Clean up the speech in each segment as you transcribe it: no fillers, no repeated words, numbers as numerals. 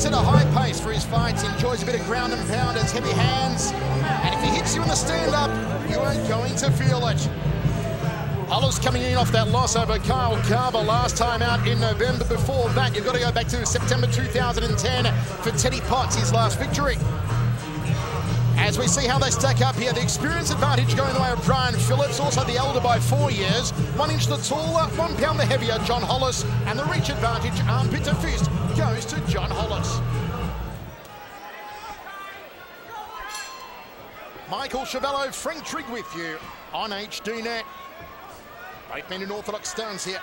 at a high pace for his fights, enjoys a bit of ground and pound, has heavy hands, and if he hits you in the stand-up, you ain't going to feel it. Hollis coming in off that loss over Kyle Carver last time out in November. Before that, you've got to go back to September 2010 for Teddy Potts, his last victory. As we see how they stack up here, the experience advantage going the way of Brian Phillips, also the elder by 4 years, 1 inch the taller, 1 pound the heavier John Hollis, and the reach advantage, armpit to fist, goes to John Hollis. Michael Chavello, Frank Trigg with you on HDNet. Both men in orthodox stance here.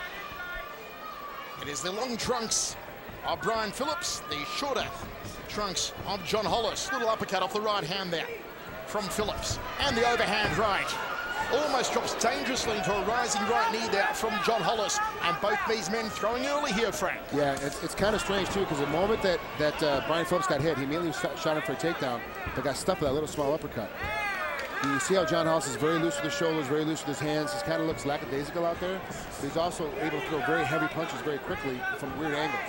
It is the long trunks of Brian Phillips, the shorter trunks of John Hollis. Little uppercut off the right hand there from Phillips. And the overhand right. Almost drops dangerously into a rising right knee there from John Hollis. And both these men throwing early here, Frank. Yeah, it's kind of strange, too, because the moment that Brian Phillips got hit, he immediately shot him for a takedown, but got stuck with that little small uppercut. You see how John Hollis is very loose with his shoulders, very loose with his hands. He kind of looks lackadaisical out there. But he's also able to throw very heavy punches very quickly from weird angles.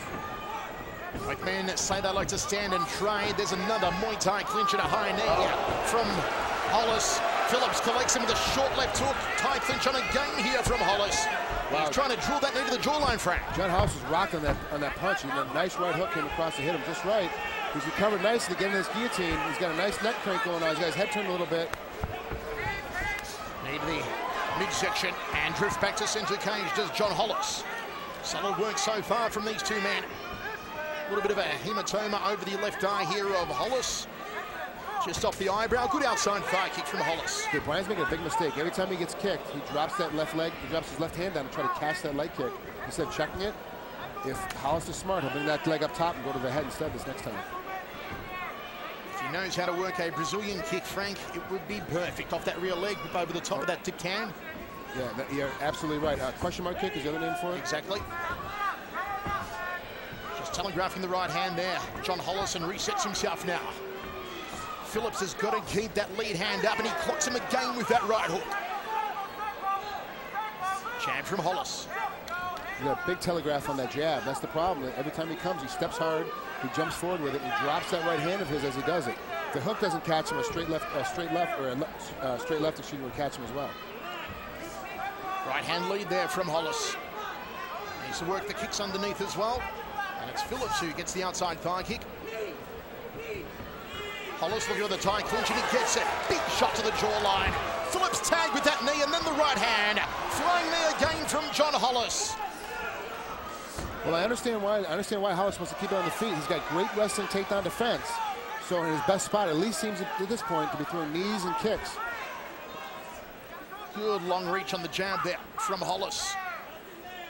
Both men say they like to stand and trade. There's another Muay Thai clinch at a high knee from Hollis. Phillips collects him with a short left hook. Thai clinch on again here from Hollis. Wow. He's trying to drill that knee to the jawline, Frank. John Hollis was rocked on that punch. And a nice right hook came across to hit him just right. He's recovered nicely, getting his guillotine. He's got a nice neck crank going on. He's got his head turned a little bit. Knee to the midsection and drift back to center cage does John Hollis. Solid work so far from these two men. A little bit of a hematoma over the left eye here of Hollis. Just off the eyebrow. Good outside thigh kick from Hollis. Okay, Brian's making a big mistake. Every time he gets kicked, he drops that left leg, he drops his left hand down to try to catch that leg kick. Instead of checking it, if Hollis is smart, he'll bring that leg up top and go to the head instead this next time. If he knows how to work a Brazilian kick, Frank, it would be perfect. Off that rear leg, over the top of that deckhand. Yeah, you're absolutely right. Question mark kick is the other name for it. Exactly. Just telegraphing the right hand there. John Hollis and resets himself now. Phillips has got to keep that lead hand up, and he clocks him again with that right hook. Jab from Hollis. You got a big telegraph on that jab. That's the problem. Every time he comes, he steps hard, he jumps forward with it, and he drops that right hand of his as he does it. If the hook doesn't catch him, a straight left will catch him as well. Right hand lead there from Hollis. Needs to work the kicks underneath as well. And it's Phillips who gets the outside thigh kick. Hollis looking at the Thai clinch, and he gets it. Big shot to the jawline. Phillips tagged with that knee, and then the right hand. Flying knee again from John Hollis. Well, I understand why Hollis wants to keep it on the feet. He's got great wrestling takedown defense. So in his best spot, at least seems at this point to be throwing knees and kicks. Good long reach on the jab there from Hollis.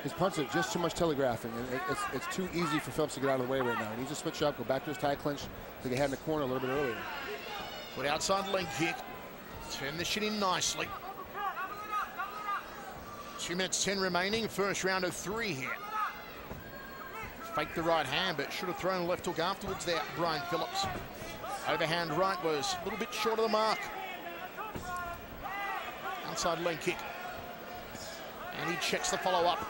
His punches are just too much telegraphing, and it's too easy for Phillips to get out of the way right now. He needs to switch up, go back to his Thai clinch, like he had in the corner a little bit earlier. Good outside leg kick. Turn the shit in nicely. 2 minutes 10 remaining, first round of 3 here. Faked the right hand, but should have thrown a left hook afterwards there, Brian Phillips. Overhand right was a little bit short of the mark. Outside leg kick. And he checks the follow-up.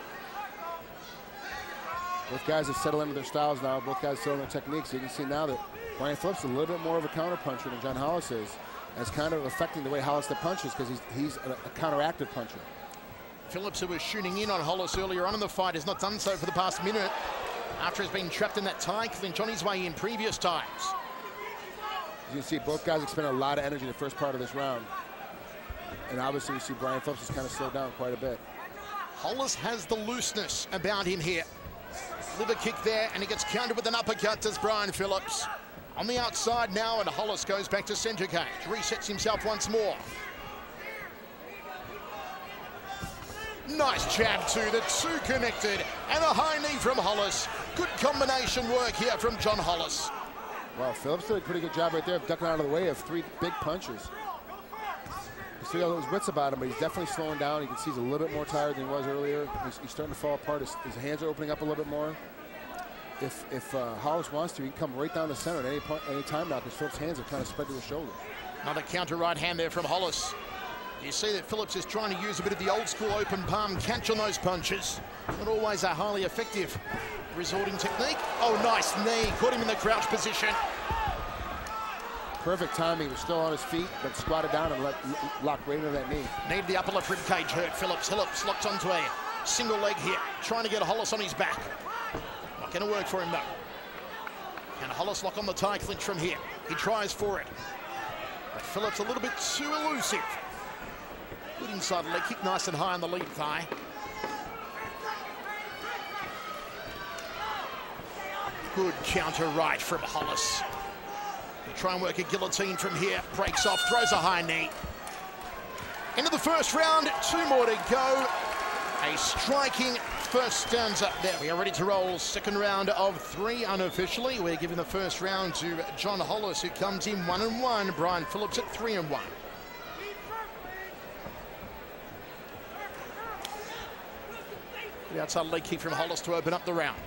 Both guys have settled into their styles now. Both guys settled their techniques. You can see now that Brian Phillips is a little bit more of a counter puncher than John Hollis is. And it's kind of affecting the way Hollis punches because he's a counteractive puncher. Phillips, who was shooting in on Hollis earlier on in the fight, has not done so for the past minute after he's been trapped in that Thai clinch on his way in previous times. As you can see, both guys expend a lot of energy in the first part of this round. And obviously, you see Brian Phillips has kind of slowed down quite a bit. Hollis has the looseness about him here. Liver kick there, and he gets countered with an uppercut, does Brian Phillips. On the outside now, and Hollis goes back to center cage. Resets himself once more. Nice jab too, the two connected, and a high knee from Hollis. Good combination work here from John Hollis. Well, Phillips did a pretty good job right there of ducking out of the way of 3 big punches. He's still got those wits about him, but he's definitely slowing down. You can see he's a little bit more tired than he was earlier. He's starting to fall apart. His hands are opening up a little bit more. If Hollis wants to, he can come right down the center at any time now because Phillips' hands are kind of spread to his shoulders. Another counter right hand there from Hollis. You see that Phillips is trying to use a bit of the old school open palm catch on those punches. Not always highly effective resorting technique. Oh, nice knee. Caught him in the crouch position. Perfect timing. He was still on his feet, but squatted down and locked right into that knee. Needed the upper left rib cage hurt. Phillips locked onto a single leg here, trying to get Hollis on his back. Not going to work for him, though. And Hollis lock on the tie clinch from here. He tries for it. But Phillips a little bit too elusive. Good inside leg kick, nice and high on the lead thigh. Good counter right from Hollis. He'll try and work a guillotine from here. Breaks off, throws a high knee. Into the first round, 2 more to go. A striking first stanza there. We are ready to roll. Second round of 3 unofficially. We're giving the first round to John Hollis, who comes in 1-1. Brian Phillips at 3-1. The outside leg kick from Hollis to open up the round.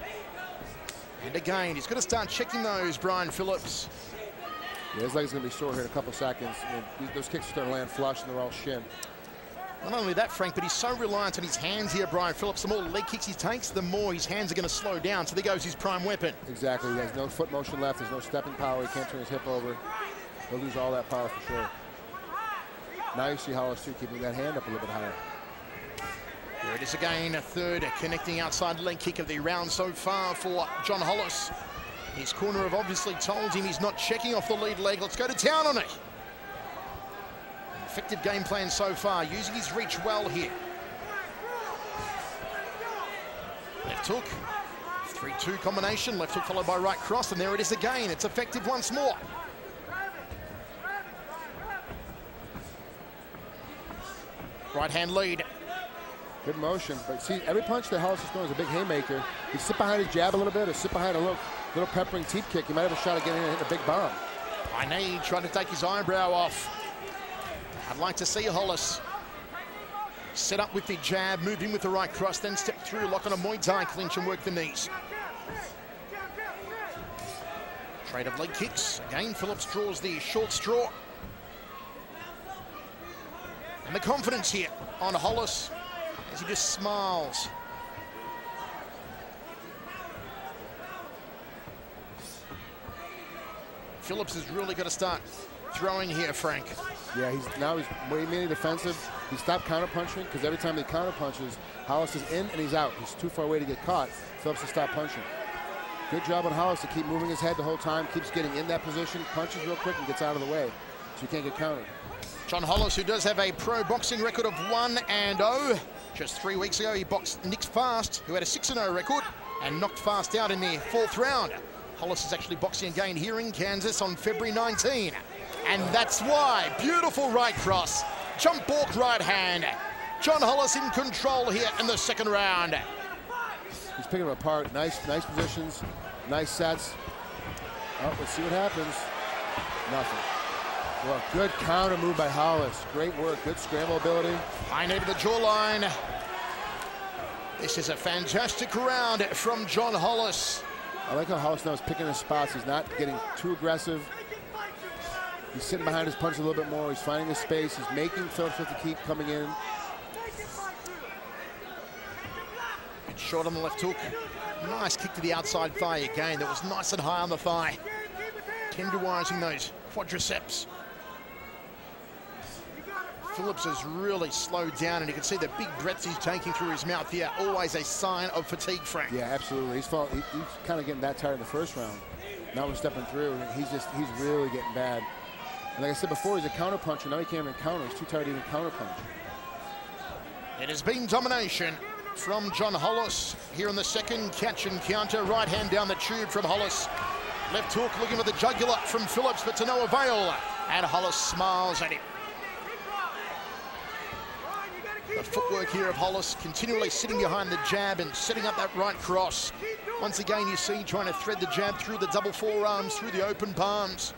And again, he's going to start checking those, Brian Phillips. Yeah, his leg's going to be sore here in a couple seconds. I mean, those kicks are starting to land flush, and they're all shin. Not only that, Frank, but he's so reliant on his hands here, Brian Phillips. The more leg kicks he takes, the more his hands are going to slow down. So there goes his prime weapon. Exactly. He has no foot motion left. There's no stepping power. He can't turn his hip over. He'll lose all that power for sure. Now you see Hollis, too, keeping that hand up a little bit higher. Here it is again, a third connecting outside leg kick of the round so far for John Hollis. His corner have obviously told him he's not checking off the lead leg. Let's go to town on it. Effective game plan so far, using his reach well here. Left hook, 3-2 combination, left hook followed by right cross, and there it is again. It's effective once more. Right hand lead. Good motion, but see, every punch that Hollis is throwing is a big haymaker. He sit behind his jab a little bit, or sit behind a little peppering teep kick. He might have a shot at getting in and hitting a big bomb. High knee, trying to take his eyebrow off. I'd like to see Hollis set up with the jab, move in with the right cross, then step through, lock on a Muay Thai clinch and work the knees. Trade of leg kicks. Again, Phillips draws the short straw. And the confidence here on Hollis as he just smiles. Phillips has really got to start throwing here, Frank. Yeah, he's way mainly defensive. He stopped counter-punching because every time he counter-punches, Hollis is in and he's out. He's too far away to get caught. Phillips to stop punching. Good job on Hollis to keep moving his head the whole time, keeps getting in that position, punches real quick and gets out of the way so he can't get countered. John Hollis, who does have a pro boxing record of 1-0. Just 3 weeks ago, he boxed Nick Fast, who had a 6-0 record, and knocked Fast out in the 4th round. Hollis is actually boxing again here in Kansas on February 19. And that's why. Beautiful right cross. Jump balk right hand. John Hollis in control here in the 2nd round. He's picking them apart. Nice positions, nice sets. Oh, let's see what happens. Nothing. Well, good counter move by Hollis. Great work, good scramble ability. High knee to the jawline. This is a fantastic round from John Hollis. I like how Hollis now is picking his spots. He's not getting too aggressive. He's sitting behind his punch a little bit more. He's finding his space. He's making Phillips have to keep coming in. It's short on the left hook. Nice kick to the outside thigh again. That was nice and high on the thigh. Tenderizing those quadriceps. Phillips has really slowed down, and you can see the big breaths he's taking through his mouth here. Always a sign of fatigue, Frank. Yeah, absolutely. He's kind of getting that tired in the 1st round. Now we're stepping through, and he's really getting bad. And like I said before, he's a counter puncher. Now he can't even counter. He's too tired to even counter punch. It has been domination from John Hollis here in the 2nd. Catch and counter. Right hand down the tube from Hollis. Left hook looking for the jugular from Phillips, but to no avail. And Hollis smiles at him. The footwork here of Hollis, continually sitting behind the jab and setting up that right cross. Once again, you see trying to thread the jab through the double forearms, through the open palms.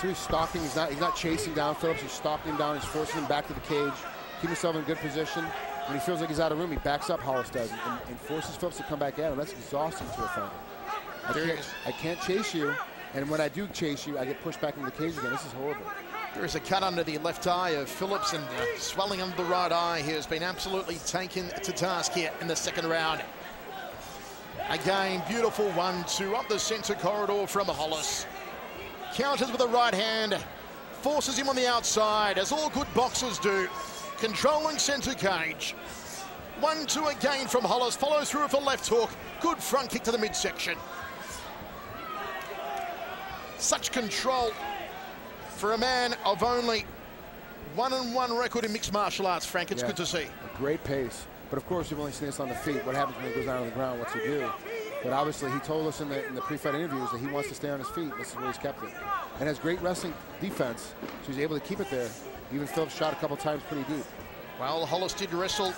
So he's stalking. He's not chasing down Phillips. He's stalking him down. He's forcing him back to the cage. Keep himself in good position. When he feels like he's out of room, he backs up. Hollis does, and forces Phillips to come back at him. That's exhausting to a fighter. I can't chase you, and when I do chase you, I get pushed back into the cage again. This is horrible. There is a cut under the left eye of Phillips, and swelling under the right eye. He has been absolutely taken to task here in the 2nd round. Again, beautiful 1-2 up the centre corridor from Hollis. Counters with the right hand, forces him on the outside, as all good boxers do. Controlling centre cage. 1-2 again from Hollis, follows through with a left hook. Good front kick to the midsection. Such control for a man of only 1-1 record in mixed martial arts, Frank. It's good to see. A great pace. But of course, you've only seen this on the feet. What happens when he goes down on the ground? What's he do? But obviously, he told us in the pre-fight interviews that he wants to stay on his feet. This is where he's kept it. And has great wrestling defense, so he's able to keep it there. Even Phillips shot a couple times pretty deep. Well, Hollis did wrestle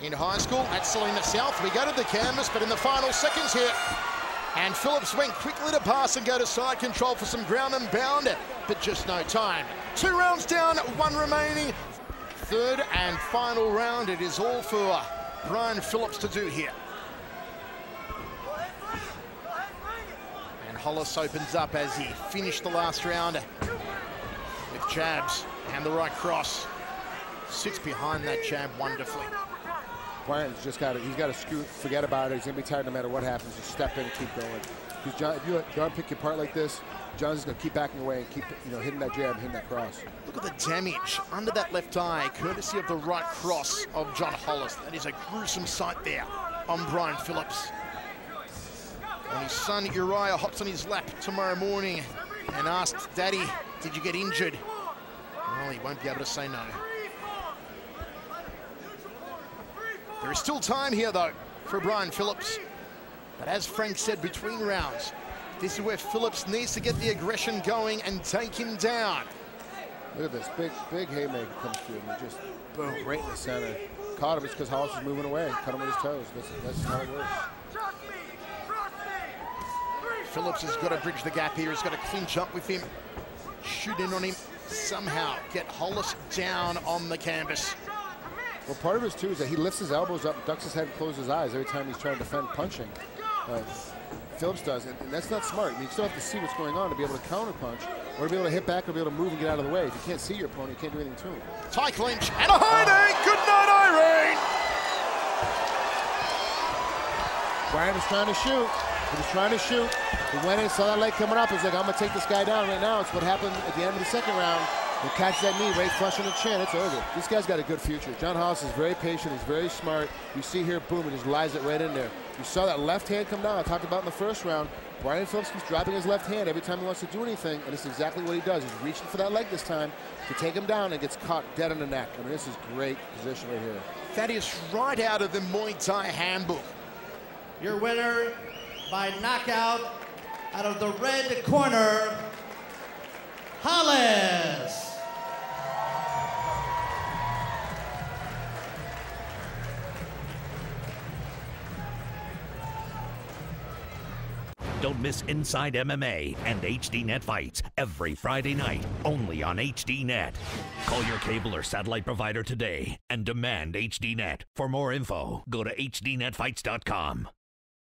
in high school at Salina South. We go to the canvas, but in the final seconds here, and Phillips went quickly to pass and go to side control for some ground and pound, but just no time. 2 rounds down, 1 remaining. Third and final round. It is all for Brian Phillips to do here. And Hollis opens up as he finished the last round with jabs and the right cross. Sits behind that jab wonderfully. Brian's just got it. He's got to scoot, forget about it. He's going to be tired no matter what happens. Just step in and keep going. Because John, if you let John pick you apart like this, John's just going to keep backing away and keep, hitting that jab, hitting that cross. Look at the damage under that left eye, courtesy of the right cross of John Hollis. That is a gruesome sight there on Brian Phillips. And his son Uriah hops on his lap tomorrow morning and asks, "Daddy, did you get injured?" Well, he won't be able to say no. There is still time here, though, for Brian Phillips. But as Frank said, between rounds, this is where Phillips needs to get the aggression going and take him down. Look at this, big haymaker comes through and just boom, right in the center. Caught him, it's because Hollis was moving away. Cut him with his toes. That's how it works. Phillips has got to bridge the gap here. He's got to clinch up with him, shoot in on him, somehow get Hollis down on the canvas. Well, part of it, too, is that he lifts his elbows up, ducks his head, and closes his eyes every time he's trying to defend punching. Phillips does, and that's not smart. I mean, you still have to see what's going on to be able to counter punch, or to be able to hit back, or be able to move and get out of the way. If you can't see your opponent, you can't do anything to him. Tie clinch and a high knee. Good night, Irene. Brian was trying to shoot. He was trying to shoot. He went in, saw that leg coming up. He's like, I'm going to take this guy down right now. It's what happened at the end of the second round. He catches that knee right flush on the chin. It's over. This guy's got a good future. John Hollis is very patient. He's very smart. You see here, boom, he just lies it right in there. You saw that left hand come down. I talked about in the first round. Brian Phillips keeps dropping his left hand every time he wants to do anything, and it's exactly what he does. He's reaching for that leg this time to take him down and gets caught dead on the neck. I mean, this is great position right here. That is right out of the Muay Thai handbook. Your winner by knockout out of the red corner, Hollis. Don't miss Inside MMA and HDNet fights every Friday night, only on HDNet. Call your cable or satellite provider today and demand HDNet. For more info, go to hdnetfights.com.